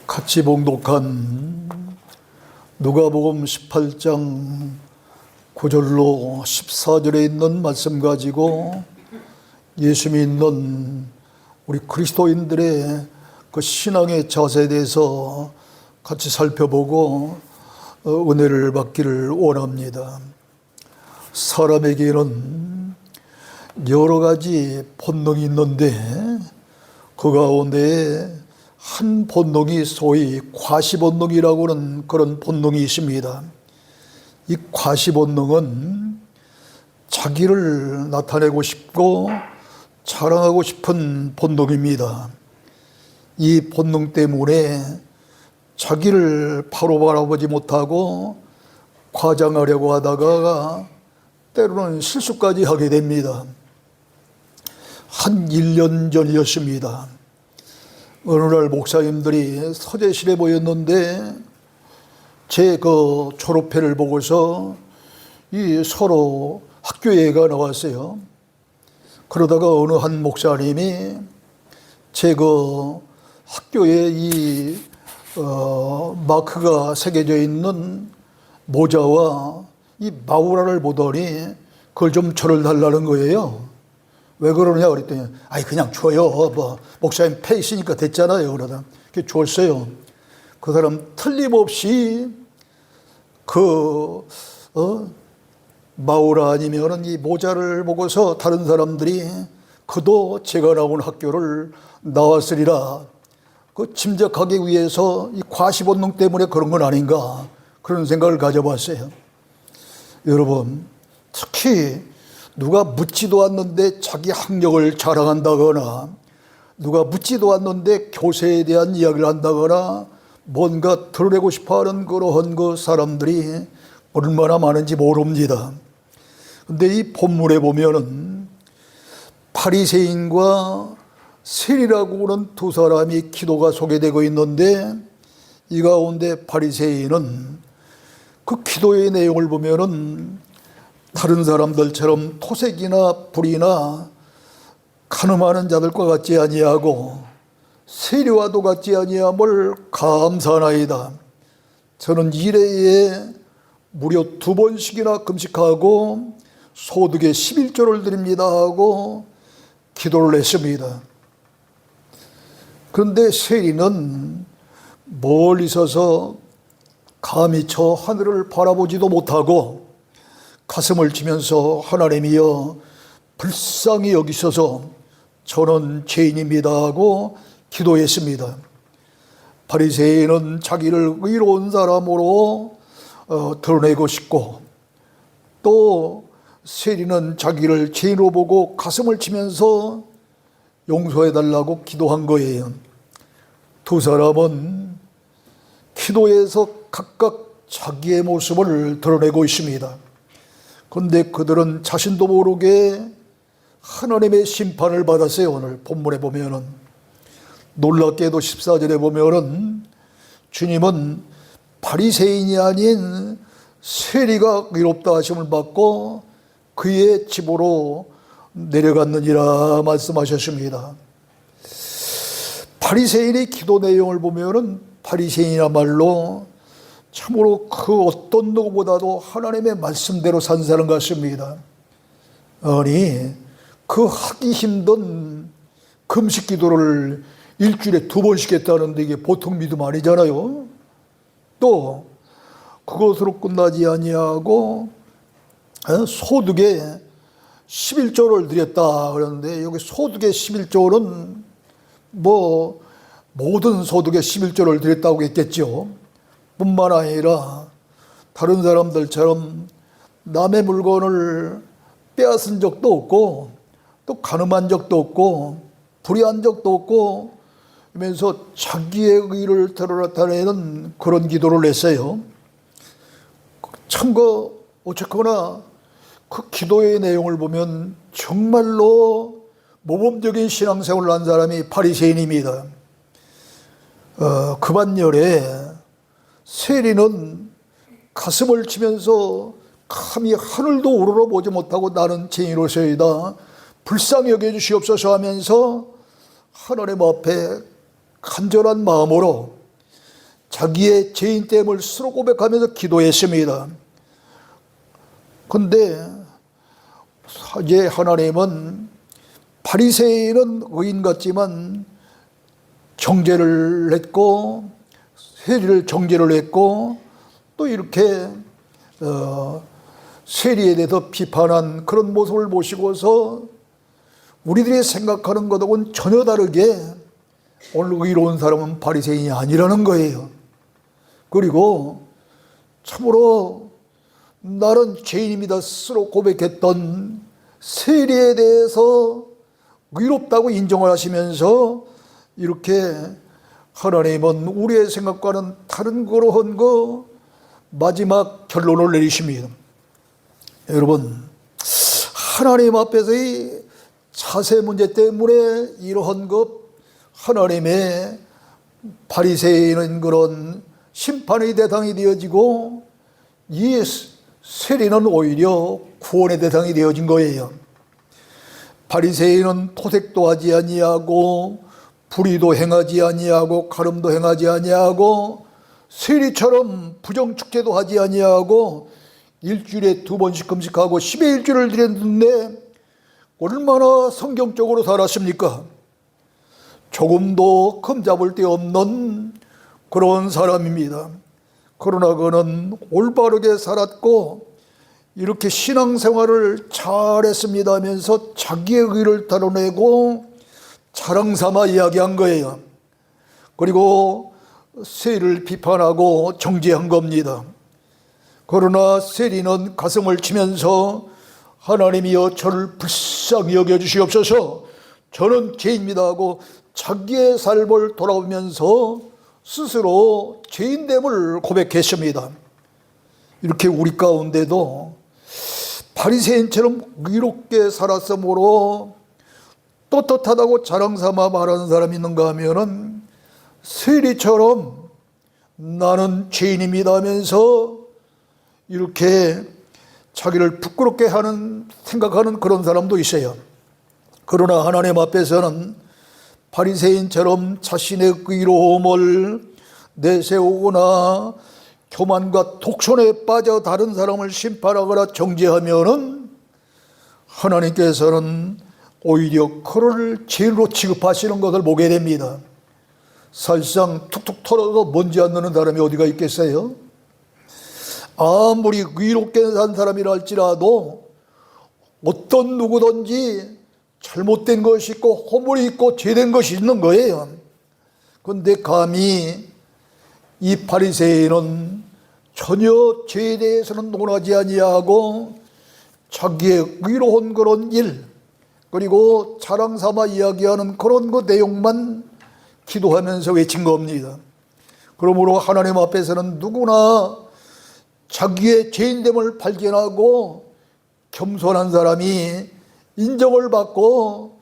같이 봉독한 누가복음 18장 9절로 14절에 있는 말씀 가지고 예수 믿는 우리 그리스도인들의 그 신앙의 자세에 대해서 같이 살펴보고 은혜를 받기를 원합니다. 사람에게는 여러 가지 본능이 있는데 그 가운데 한 본능이 소위 과시본능이라고 하는 그런 본능이 있습니다. 이 과시본능은 자기를 나타내고 싶고 자랑하고 싶은 본능입니다. 이 본능 때문에 자기를 바로 바라보지 못하고 과장하려고 하다가 때로는 실수까지 하게 됩니다. 한 1년 전이었습니다. 어느 날 목사님들이 서재실에 모였는데 제 그 졸업회를 보고서 이 서로 학교회가 나왔어요. 그러다가 어느 한 목사님이 제 그 학교에 이 마크가 새겨져 있는 모자와 이 마우라를 보더니 그걸 좀 저를 달라는 거예요. 왜 그러느냐 그랬더니 아이 그냥 줘요. 뭐 목사님 패 있으니까 됐잖아요. 그러다 줬어요. 그 사람 틀림없이 그 마우라 아니면은 이 모자를 보고서 다른 사람들이 그도 제가 나온 학교를 나왔으리라 그 짐작하기 위해서 이 과시본능 때문에 그런 건 아닌가 그런 생각을 가져봤어요. 여러분, 특히 누가 묻지도 않는데 자기 학력을 자랑한다거나 누가 묻지도 않는데 교세에 대한 이야기를 한다거나 뭔가 드러내고 싶어하는 그러한 그 사람들이 얼마나 많은지 모릅니다. 근데 이 본문에 보면은 바리새인과 세리라고 하는 두 사람이 기도가 소개되고 있는데 이 가운데 바리새인은 그 기도의 내용을 보면은 다른 사람들처럼 토색이나 불이나 간음하는 자들과 같지 아니하고 세리와도 같지 아니함을 감사하나이다. 저는 일해에 무려 2번씩이나 금식하고 소득의 11조를 드립니다 하고 기도를 했습니다. 그런데 세리는 멀리 서서 감히 저 하늘을 바라보지도 못하고 가슴을 치면서 하나님이여 불쌍히 여기셔서 저는 죄인입니다 하고 기도했습니다. 바리새인은 자기를 의로운 사람으로 드러내고 싶고 또 세리는 자기를 죄인으로 보고 가슴을 치면서 용서해달라고 기도한 거예요. 두 사람은 기도에서 각각 자기의 모습을 드러내고 있습니다. 그런데 그들은 자신도 모르게 하나님의 심판을 받았어요. 오늘 본문에 보면은 놀랍게도 14절에 보면은 주님은 바리새인이 아닌 세리가 의롭다 하심을 받고 그의 집으로 내려갔느니라 말씀하셨습니다. 바리새인의 기도 내용을 보면은 바리새인이야말로 참으로 그 어떤 누구보다도 하나님의 말씀대로 산 사람 같습니다. 아니 그 하기 힘든 금식 기도를 일주일에 2번씩 했다는데 이게 보통 믿음 아니잖아요. 또 그것으로 끝나지 아니하고 소득의 11조를 드렸다 그러는데 여기 소득의 11조는 뭐 모든 소득의 11조를 드렸다고 했겠죠. 뿐만 아니라 다른 사람들처럼 남의 물건을 빼앗은 적도 없고 또 간음한 적도 없고 불의한 적도 없고 하면서 자기의 의를 나타내는 그런 기도를 했어요. 참고 어쨌거나 그 기도의 내용을 보면 정말로 모범적인 신앙생활을 한 사람이 바리새인입니다. 그 반면에 세리는 가슴을 치면서 감히 하늘도 우러러보지 못하고 나는 죄인으로서이다 불쌍히 여겨주시옵소서 하면서 하나님 앞에 간절한 마음으로 자기의 죄인됨을 스스로 고백하면서 기도했습니다. 그런데 이제 하나님은 바리새인은 의인 같지만 정죄를 했고 세리를 정죄를 했고 또 이렇게 세리에 대해서 비판한 그런 모습을 보시고서 우리들이 생각하는 것하고는 전혀 다르게 오늘 의로운 사람은 바리새인이 아니라는 거예요. 그리고 참으로 나는 죄인입니다 스스로 고백했던 세리에 대해서 의롭다고 인정을 하시면서 이렇게 하나님은 우리의 생각과는 다른 그러한 마지막 결론을 내리십니다. 여러분, 하나님 앞에서의 자세 문제 때문에 이러한 하나님의 바리새인은 그런 심판의 대상이 되어지고 이 세리는 오히려 구원의 대상이 되어진 거예요. 바리새인은 토색도 하지 아니하고 불의도 행하지 아니하고 가늠도 행하지 아니하고 세리처럼 부정축제도 하지 아니하고 일주일에 2번씩 금식하고 10의 일주를 드렸는데 얼마나 성경적으로 살았습니까? 조금도 흠잡을 데 없는 그런 사람입니다. 그러나 그는 올바르게 살았고 이렇게 신앙생활을 잘했습니다 하면서 자기의 의를 드러내고 자랑삼아 이야기한 거예요. 그리고 세리를 비판하고 정죄한 겁니다. 그러나 세리는 가슴을 치면서 하나님이여 저를 불쌍히 여겨주시옵소서 저는 죄인입니다 하고 자기의 삶을 돌아보면서 스스로 죄인됨을 고백했습니다. 이렇게 우리 가운데도 바리새인처럼 의롭게 살았으므로 떳떳하다고 자랑삼아 말하는 사람이 있는가 하면은 세리처럼 나는 죄인입니다 하면서 이렇게 자기를 부끄럽게 생각하는 그런 사람도 있어요. 그러나 하나님 앞에서는 바리새인처럼 자신의 의로움을 내세우거나 교만과 독선에 빠져 다른 사람을 심판하거나 정죄하면은 하나님께서는 오히려 그를 죄인으로 취급하시는 것을 보게 됩니다. 사실상 툭툭 털어도 먼지 안 나는 사람이 어디가 있겠어요? 아무리 의롭게 산 사람이라 할지라도 어떤 누구든지 잘못된 것이 있고 허물이 있고 죄된 것이 있는 거예요. 그런데 감히 이 바리새인은 전혀 죄에 대해서는 논하지 아니하고 자기의 의로운 그런 일 그리고 자랑삼아 이야기하는 그런 내용만 기도하면서 외친 겁니다. 그러므로 하나님 앞에서는 누구나 자기의 죄인됨을 발견하고 겸손한 사람이 인정을 받고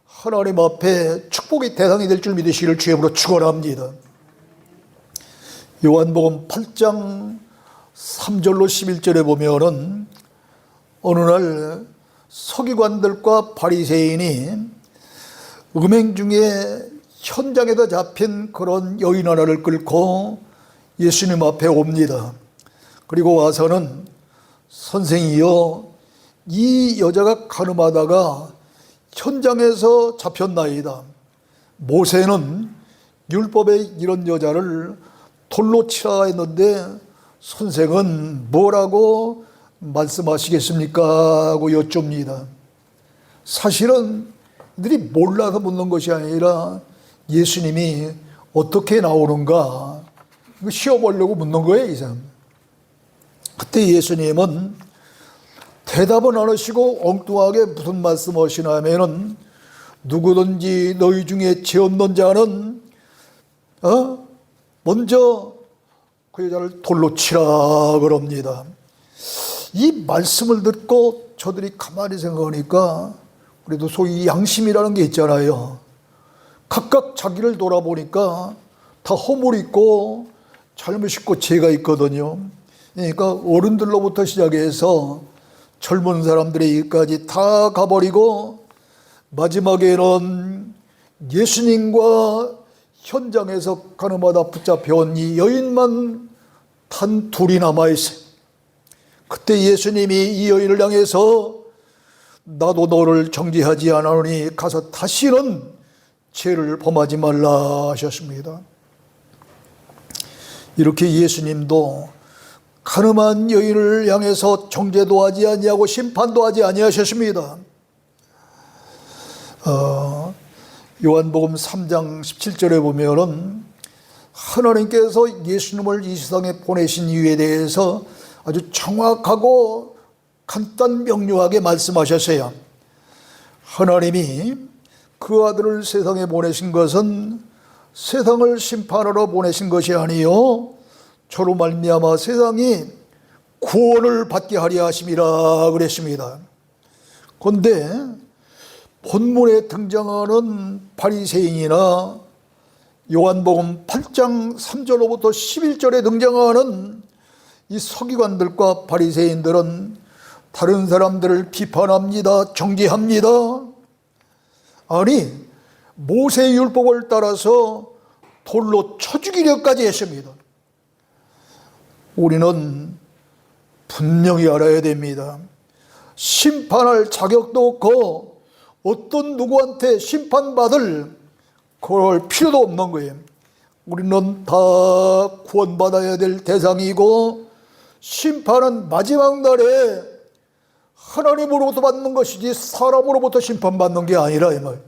하나님 앞에 축복의 대상이 될 줄 믿으시기를 주님으로 축원합니다. 요한복음 8장 3절로 11절에 보면은 어느 날 서기관들과 바리새인이 음행 중에 현장에다 잡힌 그런 여인 하나를 끌고 예수님 앞에 옵니다. 그리고 와서는 선생이여 이 여자가 간음하다가 현장에서 잡혔나이다. 모세는 율법에 이런 여자를 돌로 치라 했는데 선생은 뭐라고 말씀하시겠습니까? 하고 여쭙니다. 사실은 이들이 몰라서 묻는 것이 아니라 예수님이 어떻게 나오는가 시험하려고 묻는 거예요, 이 사람. 그때 예수님은 대답은 안 하시고 엉뚱하게 무슨 말씀하시나 하면은 누구든지 너희 중에 죄 없는 자는 먼저 그 여자를 돌로 치라 그럽니다. 이 말씀을 듣고 저들이 가만히 생각하니까 그래도 소위 양심이라는 게 있잖아요. 각각 자기를 돌아보니까 다 허물이 있고 잘못 있고 죄가 있거든요. 그러니까 어른들로부터 시작해서 젊은 사람들의 일까지 다 가버리고 마지막에는 예수님과 현장에서 가늠하다 붙잡혀온 이 여인만 단 둘이 남아있어요. 그때 예수님이 이 여인을 향해서 나도 너를 정죄하지 않으니 가서 다시는 죄를 범하지 말라 하셨습니다. 이렇게 예수님도 가늠한 여인을 향해서 정죄도 하지 아니하고 심판도 하지 아니하셨습니다. 요한복음 3장 17절에 보면은 하나님께서 예수님을 이 세상에 보내신 이유에 대해서 아주 정확하고 간단 명료하게 말씀하셨어요. 하나님이 그 아들을 세상에 보내신 것은 세상을 심판하러 보내신 것이 아니요 저로 말미암아 세상이 구원을 받게 하려 하심이라 그랬습니다. 그런데 본문에 등장하는 바리새인이나 요한복음 8장 3절로부터 11절에 등장하는 이 서기관들과 바리새인들은 다른 사람들을 비판합니다. 정죄합니다. 아니 모세의 율법을 따라서 돌로 쳐 죽이려까지 했습니다. 우리는 분명히 알아야 됩니다. 심판할 자격도 없고 어떤 누구한테 심판받을 그럴 필요도 없는 거예요. 우리는 다 구원받아야 될 대상이고 심판은 마지막 날에 하나님으로부터 받는 것이지 사람으로부터 심판받는 게 아니라 이 말.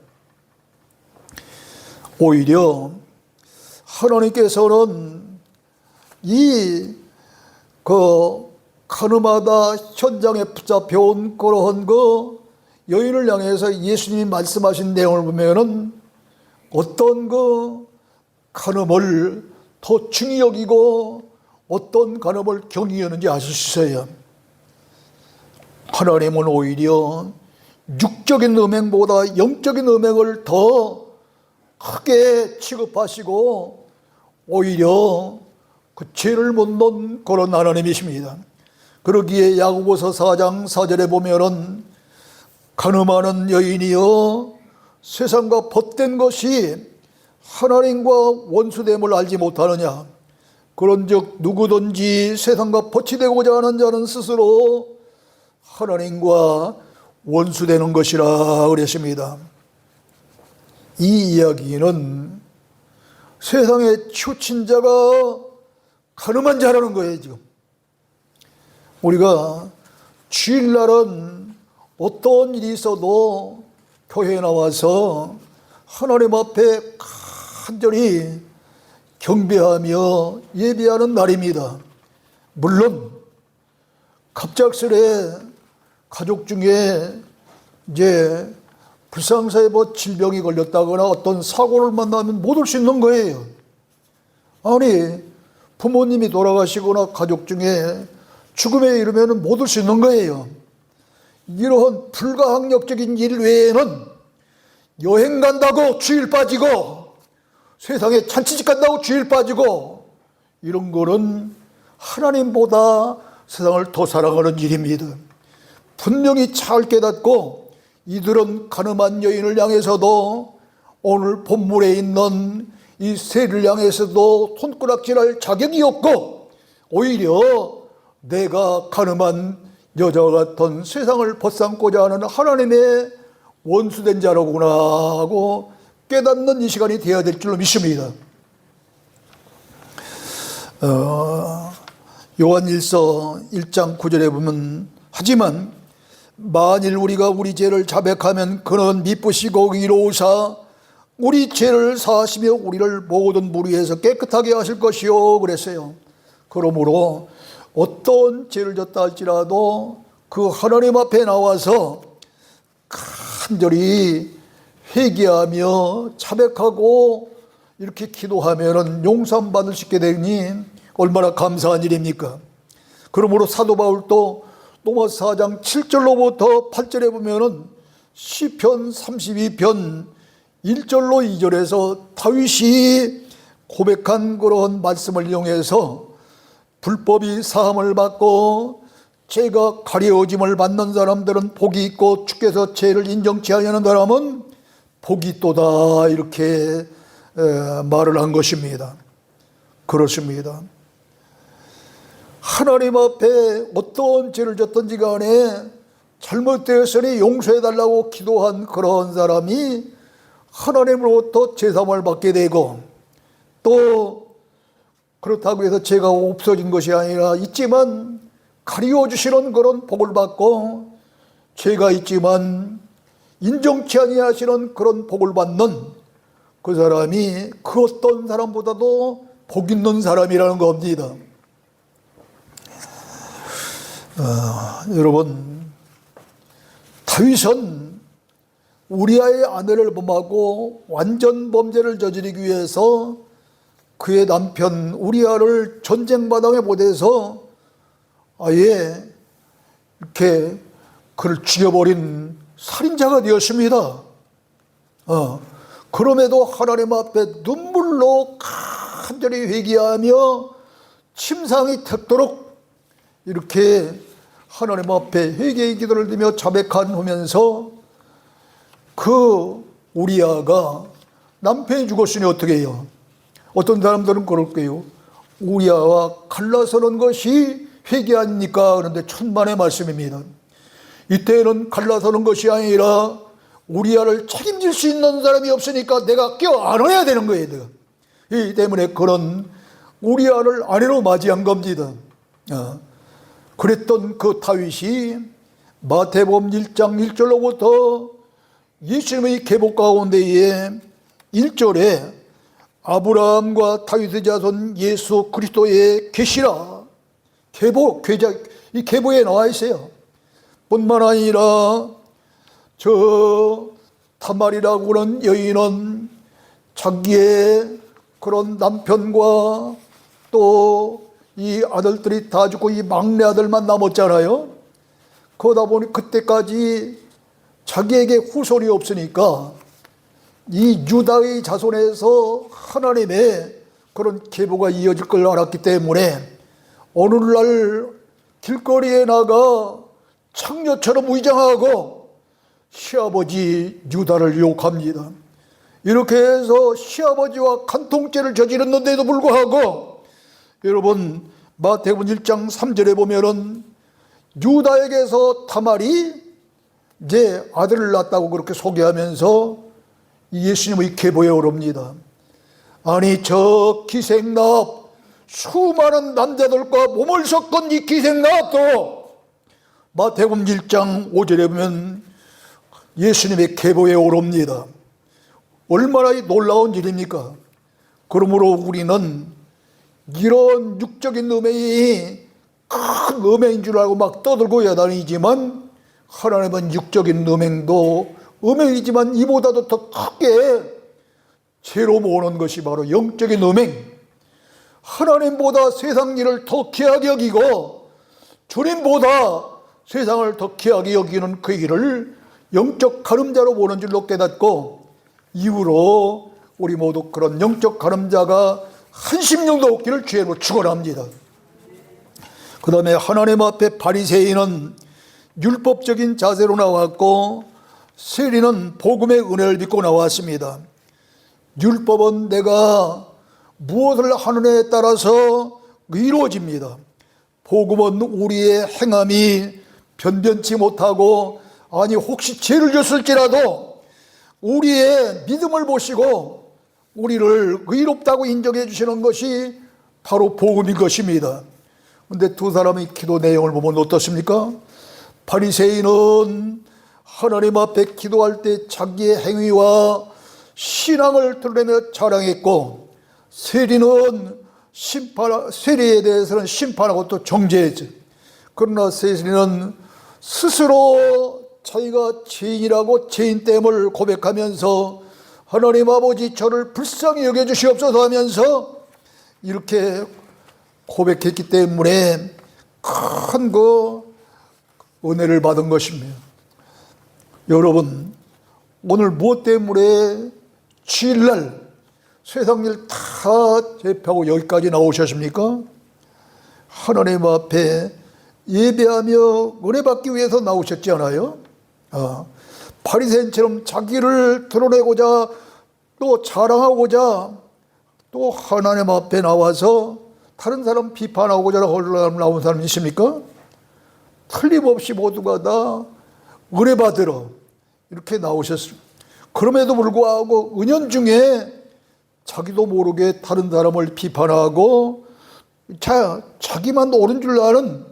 오히려 하나님께서는 가늠하다 현장에 붙잡혀온 그러한 여인을 향해서 예수님이 말씀하신 내용을 보면은 어떤 간음을 더 중히 여기고 어떤 간음을 경히 여는지 아실 수 있어요. 하나님은 오히려 육적인 음행보다 영적인 음행을 더 크게 취급하시고 오히려 그 죄를 못 넣은 그런 하나님이십니다. 그러기에 야고보서 4장 4절에 보면은 간음하는 여인이여 세상과 벗된 것이 하나님과 원수됨을 알지 못하느냐. 그런즉 누구든지 세상과 벗이 되고자 하는 자는 스스로 하나님과 원수되는 것이라 그랬습니다. 이 이야기는 세상에 치우친 자가 간음한 자라는 거예요. 지금 우리가 주일날은 어떤 일이 있어도 교회에 나와서 하나님 앞에 간절히 경배하며 예배하는 날입니다. 물론 갑작스레 가족 중에 이제 불상사에 질병이 걸렸다거나 어떤 사고를 만나면 못 올 수 있는 거예요. 아니 부모님이 돌아가시거나 가족 중에 죽음에 이르면 못 올 수 있는 거예요. 이러한 불가항력적인 일 외에는 여행 간다고 주일 빠지고 세상에 잔치집 간다고 주일 빠지고 이런 거는 하나님보다 세상을 더 사랑하는 일입니다. 분명히 잘 깨닫고 이들은 간음한 여인을 향해서도 오늘 본문에 있는 이 세를 향해서도 손가락질할 자격이 없고 오히려 내가 간음한 여자와 같은 세상을 벗삼고자 하는 하나님의 원수된 자로구나 하고 깨닫는 이 시간이 되어야 될 줄로 믿습니다. 요한일서 1장 9절에 보면 하지만 만일 우리가 우리 죄를 자백하면 그는 미쁘시고 의로우사 우리 죄를 사하시며 우리를 모든 무리에서 깨끗하게 하실 것이요 그랬어요. 그러므로 어떤 죄를 졌다 할지라도 그 하나님 앞에 나와서 간절히 회개하며 자백하고 이렇게 기도하면 용서받을 수 있게 되니 얼마나 감사한 일입니까? 그러므로 사도 바울도 로마서 4장 7절로부터 8절에 보면은 시편 32편 1절로 2절에서 다윗이 고백한 그런 말씀을 이용해서 불법이 사함을 받고 죄가 가려짐을 받는 사람들은 복이 있고 주께서 죄를 인정치 하려는 사람은 복이 있도다 이렇게 말을 한 것입니다. 그렇습니다. 하나님 앞에 어떤 죄를 졌든지 간에 잘못되었으니 용서해달라고 기도한 그런 사람이 하나님으로부터 제사함을 받게 되고, 또 그렇다고 해서 죄가 없어진 것이 아니라 있지만 가리워주시는 그런 복을 받고, 죄가 있지만 인정치 아니하시는 그런 복을 받는 그 사람이 그 어떤 사람보다도 복 있는 사람이라는 겁니다. 여러분, 다윗은 우리아의 아내를 범하고 완전 범죄를 저지르기 위해서 그의 남편 우리아를 전쟁마당에 보내서 아예 이렇게 그를 죽여버린 살인자가 되었습니다. 그럼에도 하나님 앞에 눈물로 간절히 회개하며 침상이 택도록 이렇게 하나님 앞에 회개의 기도를 드리며 자백하면서 그 우리아가 남편이 죽었으니 어떻게 해요? 어떤 사람들은 그럴 거예요. 우리아와 갈라서는 것이 회개 아닙니까? 그런데 천만의 말씀입니다. 이때는 갈라서는 것이 아니라 우리아를 책임질 수 있는 사람이 없으니까 내가 껴안아야 되는 거예요. 내가. 이 때문에 그런 우리아를 아내로 맞이한 겁니다. 그랬던 그 다윗이 마태복음 1장 1절로부터 예수님의 계보 가운데에 1절에 아브라함과 다윗의 자손 예수 그리스도의 계시라, 계보, 이 계보에 나와 있어요. 뿐만 아니라 저 다말이라고 하는 여인은 자기의 그런 남편과 또 이 아들들이 다 죽고 이 막내 아들만 남았잖아요. 그러다 보니 그때까지 자기에게 후손이 없으니까 이 유다의 자손에서 하나님의 그런 계보가 이어질 걸 알았기 때문에 어느 날 길거리에 나가 창녀처럼 위장하고 시아버지 유다를 유혹합니다. 이렇게 해서 시아버지와 간통죄를 저질렀는데도 불구하고 여러분 마태복음 1장 3절에 보면은 유다에게서 다말이 이제 아들을 낳았다고 그렇게 소개하면서 예수님의 계보에 오릅니다. 아니 저 기생납, 수많은 남자들과 몸을 섞은 이 기생납도 마태복음 1장 5절에 보면 예수님의 계보에 오릅니다. 얼마나 놀라운 일입니까? 그러므로 우리는 이런 육적인 음행이 큰 음행인 줄 알고 막 떠들고 야단이지만 하나님은 육적인 음행도 음행이지만 이보다도 더 크게 죄로 모으는 것이 바로 영적인 음행. 하나님보다 세상 일을 더 귀하게 여기고 주님보다 세상을 더 귀하게 여기는 그 일을 영적 가늠자로 보는 줄로 깨닫고 이후로 우리 모두 그런 영적 가늠자가 한심령도 없기를 죄로 축원합니다. 그 다음에 하나님 앞에 바리새인은 율법적인 자세로 나왔고 세리는 복음의 은혜를 믿고 나왔습니다. 율법은 내가 무엇을 하느냐에 따라서 이루어집니다. 복음은 우리의 행함이 변변치 못하고 아니 혹시 죄를 졌을지라도 우리의 믿음을 보시고 우리를 의롭다고 인정해 주시는 것이 바로 복음인 것입니다. 그런데 두 사람의 기도 내용을 보면 어떻습니까? 바리새인은 하나님 앞에 기도할 때 자기의 행위와 신앙을 드러내며 자랑했고 세리는 세리에 대해서는 심판하고 또 정죄했죠. 그러나 세리는 스스로 자기가 죄인이라고 죄인됨을 고백하면서 하나님 아버지 저를 불쌍히 여겨주시옵소서 하면서 이렇게 고백했기 때문에 큰 그 은혜를 받은 것입니다. 여러분 오늘 무엇 때문에 주일날 세상 일 다 제패하고 여기까지 나오셨습니까? 하나님 앞에 예배하며 은혜 받기 위해서 나오셨지 않아요? 바리새인처럼 자기를 드러내고자 또 자랑하고자 또 하나님 앞에 나와서 다른 사람 비판하고자 나온 사람이 있습니까? 틀림없이 모두가 다 의뢰받으러 이렇게 나오셨습니다. 그럼에도 불구하고 은연중에 자기도 모르게 다른 사람을 비판하고 자기만 옳은 줄 아는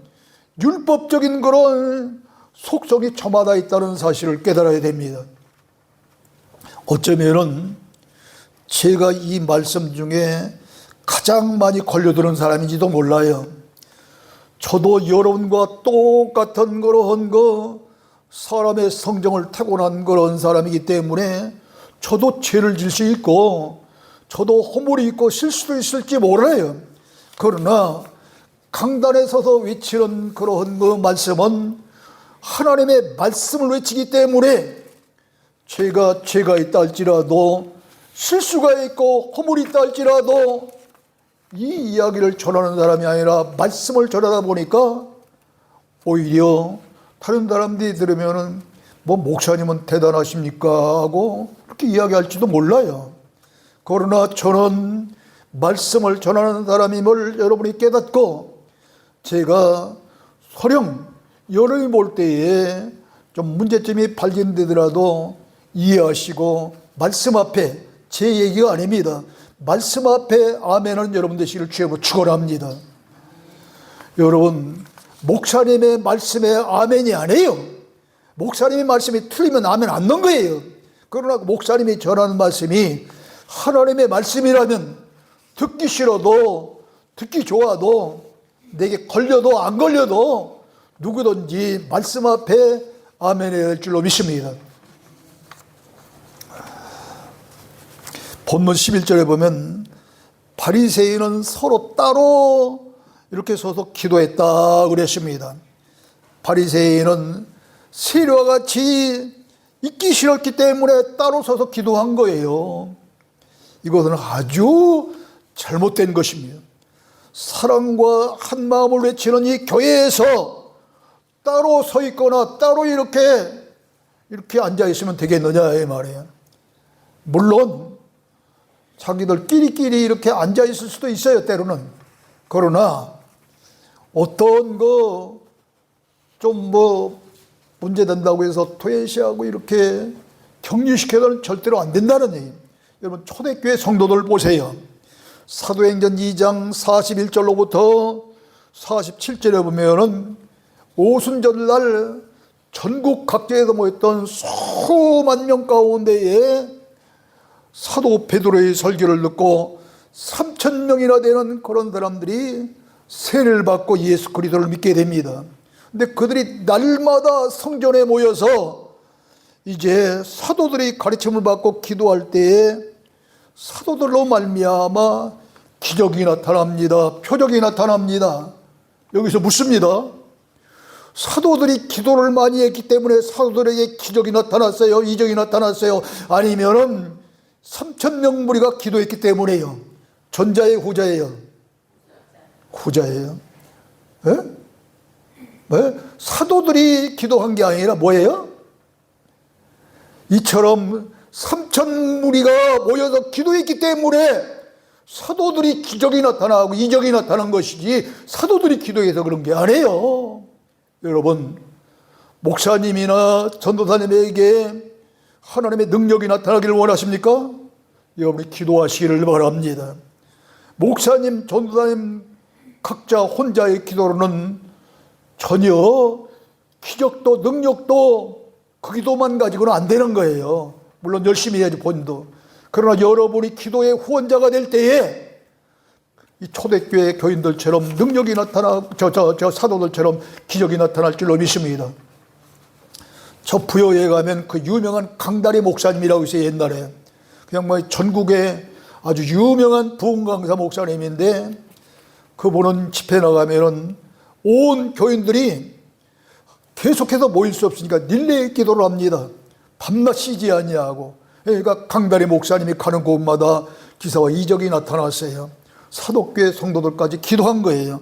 율법적인 그런 속성이 저마다 있다는 사실을 깨달아야 됩니다. 어쩌면은 제가 이 말씀 중에 가장 많이 걸려드는 사람인지도 몰라요. 저도 여러분과 똑같은 그런 사람의 성정을 타고난 그런 사람이기 때문에 저도 죄를 질 수 있고 저도 허물이 있고 실수도 있을지 몰라요. 그러나 강단에 서서 외치는 그런 말씀은 하나님의 말씀을 외치기 때문에 죄가 있다 할지라도 실수가 있고 허물이 있다 할지라도 이 이야기를 전하는 사람이 아니라 말씀을 전하다 보니까 오히려 다른 사람들이 들으면은 뭐 목사님은 대단하십니까 하고 그렇게 이야기할지도 몰라요. 그러나 저는 말씀을 전하는 사람임을 여러분이 깨닫고 제가 설령 여러분이 볼 때에 좀 문제점이 발견되더라도 이해하시고 말씀 앞에 제 얘기가 아닙니다. 말씀 앞에 아멘은 여러분 되시기를 주여 축원합니다. 여러분 목사님의 말씀에 아멘이 아니에요. 목사님의 말씀이 틀리면 아멘 안 넣은 거예요. 그러나 목사님이 전하는 말씀이 하나님의 말씀이라면 듣기 싫어도 듣기 좋아도 내게 걸려도 안 걸려도 누구든지 말씀 앞에 아멘해야 할 줄로 믿습니다. 본문 11절에 보면 바리새인은 서로 따로 이렇게 서서 기도했다 그랬습니다. 바리새인은 세리와 같이 있기 싫었기 때문에 따로 서서 기도한 거예요. 이것은 아주 잘못된 것입니다. 사랑과 한 마음을 외치는 이 교회에서 따로 서 있거나 따로 이렇게 앉아 있으면 되겠느냐 이 말이에요. 물론 자기들끼리 이렇게 앉아 있을 수도 있어요, 때로는. 그러나 어떤 좀 문제된다고 해서 토해시하고 이렇게 격리시켜서는 절대로 안 된다는 얘기예요. 여러분 초대교회 성도들 보세요. 사도행전 2장 41절로부터 47절에 보면은 오순절날 전국 각지에서 모였던 수만 명 가운데에 사도 베드로의 설교를 듣고 3,000명이나 되는 그런 사람들이 세례를 받고 예수 그리스도를 믿게 됩니다. 근데 그들이 날마다 성전에 모여서 이제 사도들이 가르침을 받고 기도할 때에 사도들로 말미암아 기적이 나타납니다. 표적이 나타납니다. 여기서 묻습니다. 사도들이 기도를 많이 했기 때문에 사도들에게 기적이 나타났어요? 이적이 나타났어요? 아니면은 3,000명 무리가 기도했기 때문에요? 전자예요, 후자예요? 후자예요. 예? 네? 사도들이 기도한 게 아니라 뭐예요? 이처럼 3,000 무리가 모여서 기도했기 때문에 사도들이 기적이 나타나고 이적이 나타난 것이지 사도들이 기도해서 그런 게 아니에요. 여러분 목사님이나 전도사님에게 하나님의 능력이 나타나기를 원하십니까? 여러분이 기도하시기를 바랍니다. 목사님, 전도사님 각자 혼자의 기도로는 전혀 기적도 능력도 그 기도만 가지고는 안 되는 거예요. 물론 열심히 해야지 본인도. 그러나 여러분이 기도의 후원자가 될 때에 이 초대교회 교인들처럼 능력이 나타나 저 사도들처럼 기적이 나타날 줄로 믿습니다. 저 부여에 가면 그 유명한 강다리 목사님이라고 있어요. 옛날에 그냥 뭐 전국에 아주 유명한 부흥 강사 목사님인데 그분은 집회 나가면은 온 교인들이 계속해서 모일 수 없으니까 릴레이 기도를 합니다. 밤낮 쉬지 아니하고. 그러니까 강다리 목사님이 가는 곳마다 기사와 이적이 나타났어요. 사도교회 성도들까지 기도한 거예요.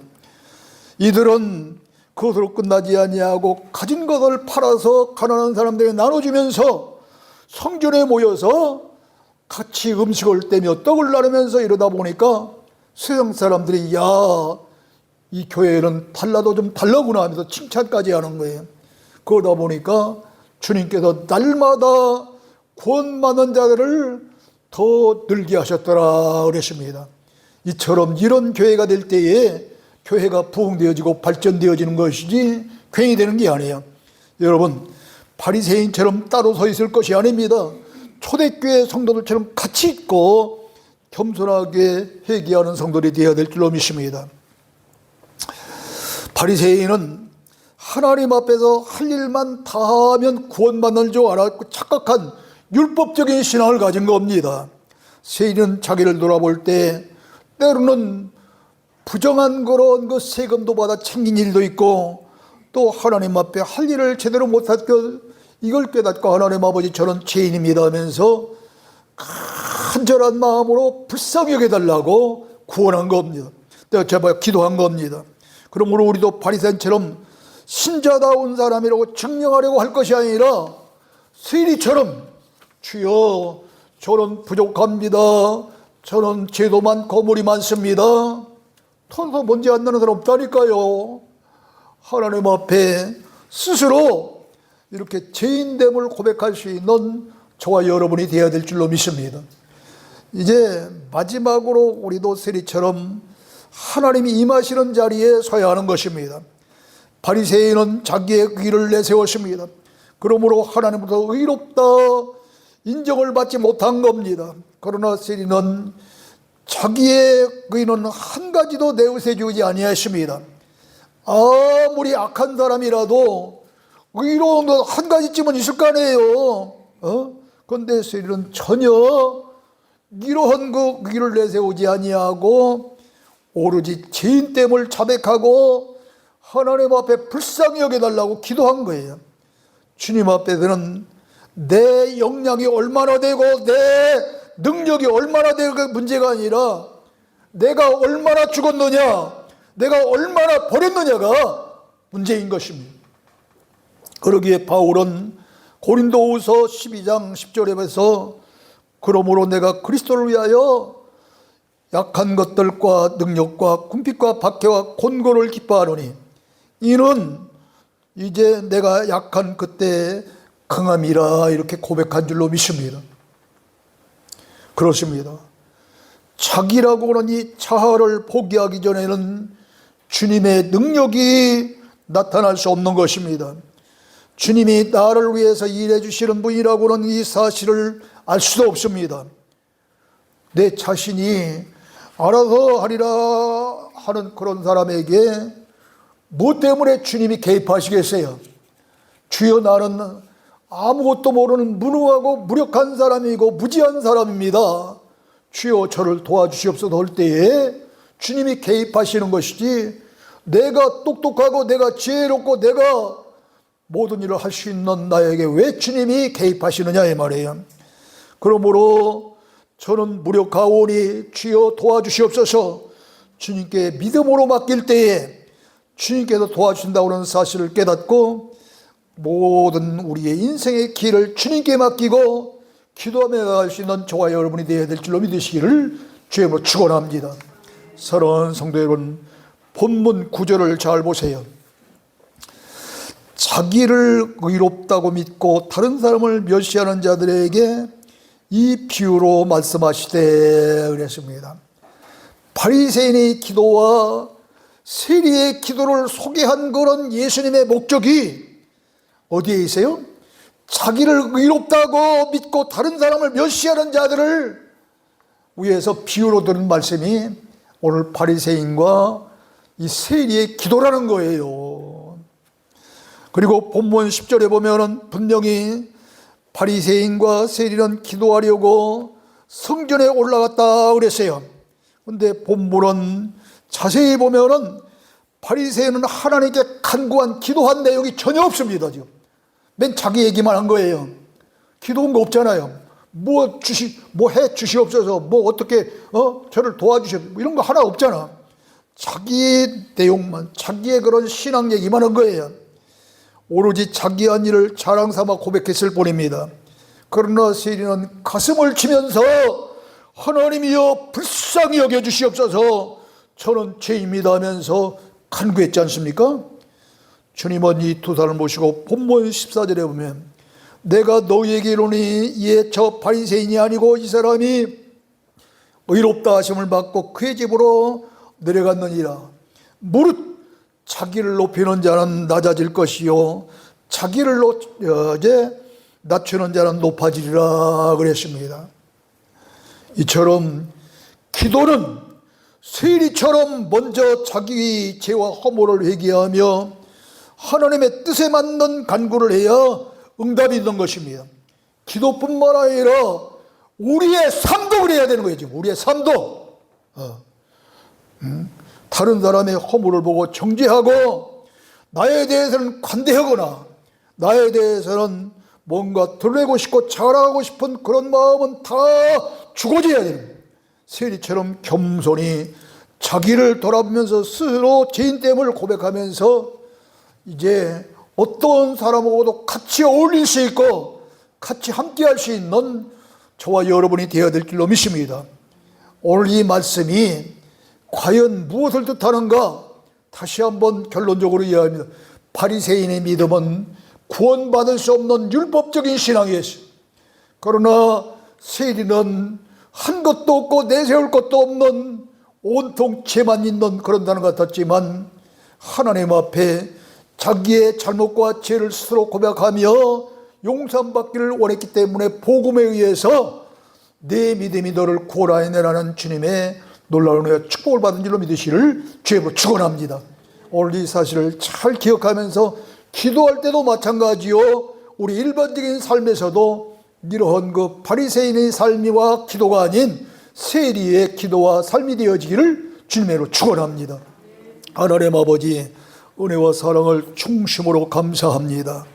이들은 그것으로 끝나지 아니하고 가진 것을 팔아서 가난한 사람들에게 나눠주면서 성전에 모여서 같이 음식을 떼며 떡을 나누면서 이러다 보니까 세상 사람들이 야, 이 교회는 달라도 좀 달라구나 하면서 칭찬까지 하는 거예요. 그러다 보니까 주님께서 날마다 구원받는 자들을 더 늘게 하셨더라 그러십니다. 이처럼 이런 교회가 될 때에 교회가 부흥되어지고 발전되어지는 것이지 괜히 되는 게 아니에요. 여러분, 바리새인처럼 따로 서 있을 것이 아닙니다. 초대교회 성도들처럼 같이 있고 겸손하게 회개하는 성도들이 되어야 될 줄로 믿습니다. 바리새인은 하나님 앞에서 할 일만 다 하면 구원받는 줄 알았고 착각한 율법적인 신앙을 가진 겁니다. 세인은 자기를 돌아볼 때 때로는 부정한 그런 그 세금도 받아 챙긴 일도 있고 또 하나님 앞에 할 일을 제대로 못했고 이걸 깨닫고 하나님 아버지 저는 죄인입니다 하면서 간절한 마음으로 불쌍히 여겨달라고 구원한 겁니다. 내가 제발 기도한 겁니다. 그러므로 우리도 바리새인처럼 신자다운 사람이라고 증명하려고 할 것이 아니라 세리처럼 주여 저는 부족합니다. 저는 죄도 많고 물이 많습니다. ton서 뭔지 안 나는 사람 없다니까요. 하나님 앞에 스스로 이렇게 죄인됨을 고백할 수 있는 저와 여러분이 되어야 될 줄로 믿습니다. 이제 마지막으로 우리도 세리처럼 하나님이 임하시는 자리에 서야 하는 것입니다. 바리새인은 자기의 길을 내세웠습니다. 그러므로 하나님부터 의롭다 인정을 받지 못한 겁니다. 그러나 세리는 자기의 의는 한 가지도 내세우지 아니하십니다. 아무리 악한 사람이라도 의로운 것 한 가지쯤은 있을 거 아니에요. 그런데 세리는 전혀 이러한 그 의를 내세우지 아니하고 오로지 죄인됨을 자백하고 하나님 앞에 불쌍히 여겨달라고 기도한 거예요. 주님 앞에서는 내 역량이 얼마나 되고 내 능력이 얼마나 되고 문제가 아니라 내가 얼마나 죽었느냐, 내가 얼마나 버렸느냐가 문제인 것입니다. 그러기에 바울은 고린도후서 12장 10절에서 그러므로 내가 그리스도를 위하여 약한 것들과 능력과 궁핍과 박해와 곤고를 기뻐하노니 이는 이제 내가 약한 그때 강함이라 이렇게 고백한 줄로 믿습니다. 그렇습니다. 자기라고 하는 이 자아를 포기하기 전에는 주님의 능력이 나타날 수 없는 것입니다. 주님이 나를 위해서 일해 주시는 분이라고 하는 이 사실을 알 수도 없습니다. 내 자신이 알아서 하리라 하는 그런 사람에게 뭐 때문에 주님이 개입하시겠어요? 주여 나는 아무것도 모르는 무능하고 무력한 사람이고 무지한 사람입니다. 주여 저를 도와주시옵소서 할 때에 주님이 개입하시는 것이지 내가 똑똑하고 내가 지혜롭고 내가 모든 일을 할 수 있는 나에게 왜 주님이 개입하시느냐 이 말이에요. 그러므로 저는 무력하오니 주여 도와주시옵소서 주님께 믿음으로 맡길 때에 주님께서 도와주신다고 하는 사실을 깨닫고 모든 우리의 인생의 길을 주님께 맡기고 기도하며 나갈 수 있는 저와 여러분이 되어야 될 줄로 믿으시기를 주님으로 축원합니다. 사랑하는 성도 여러분, 본문 9절을 잘 보세요. 자기를 의롭다고 믿고 다른 사람을 멸시하는 자들에게 이 비유로 말씀하시되 그랬습니다. 바리새인의 기도와 세리의 기도를 소개한 그런 예수님의 목적이 어디에 있어요? 자기를 의롭다고 믿고 다른 사람을 멸시하는 자들을 위해서 비유로 들은 말씀이 오늘 바리새인과 이 세리의 기도라는 거예요. 그리고 본문 10절에 보면은 분명히 바리새인과 세리는 기도하려고 성전에 올라갔다 그랬어요. 그런데 본문은 자세히 보면은 바리새인은 하나님께 간구한 기도한 내용이 전혀 없습니다. 지금 맨 자기 얘기만 한 거예요. 기도한 거 없잖아요. 뭐 해 주시옵소서, 뭐 어떻게 저를 도와주시옵소서, 이런 거 하나 없잖아. 자기의 내용만, 자기의 그런 신앙 얘기만 한 거예요. 오로지 자기 한 일을 자랑 삼아 고백했을 뿐입니다. 그러나 세리는 가슴을 치면서 하나님이여 불쌍히 여겨주시옵소서, 저는 죄입니다 하면서 간구했지 않습니까? 주님은 이 두 사람을 모시고 본문 14절에 보면 내가 너희에게 이르노니 이에 저 바리새인이 아니고 이 사람이 의롭다 하심을 받고 그의 집으로 내려갔느니라. 무릇 자기를 높이는 자는 낮아질 것이요 자기를 낮추는 자는 높아지리라 그랬습니다. 이처럼 기도는 세리처럼 먼저 자기 죄와 허물을 회개하며 하나님의 뜻에 맞는 간구를 해야 응답이 있는 것입니다. 기도뿐만 아니라 우리의 삶도 그래야 되는 거예요. 지금 우리의 삶도 다른 사람의 허물을 보고 정죄하고 나에 대해서는 관대하거나 나에 대해서는 뭔가 드러내고 싶고 자랑하고 싶은 그런 마음은 다 죽어져야 되는 거예요. 세리처럼 겸손히 자기를 돌아보면서 스스로 죄인됨을 고백하면서 이제 어떤 사람하고도 같이 어울릴 수 있고 같이 함께 할 수 있는 저와 여러분이 되어야 될 길로 믿습니다. 오늘 이 말씀이 과연 무엇을 뜻하는가? 다시 한번 결론적으로 이야기합니다. 바리새인의 믿음은 구원받을 수 없는 율법적인 신앙이었어요. 그러나 세리는 한 것도 없고 내세울 것도 없는 온통 죄만 있는 그런 사람 같았지만 하나님 앞에 자기의 잘못과 죄를 스스로 고백하며 용서받기를 원했기 때문에 복음에 의해서 내 믿음이 너를 구원하여내라는 주님의 놀라운 은혜와 축복을 받은 줄로 믿으시를 주의 축원합니다. 오늘 이 사실을 잘 기억하면서 기도할 때도 마찬가지요, 우리 일반적인 삶에서도 이러한 그 바리새인의 삶과 기도가 아닌 세리의 기도와 삶이 되어지기를 주님으로 축원합니다. 하나님 아버지, 은혜와 사랑을 중심으로 감사합니다.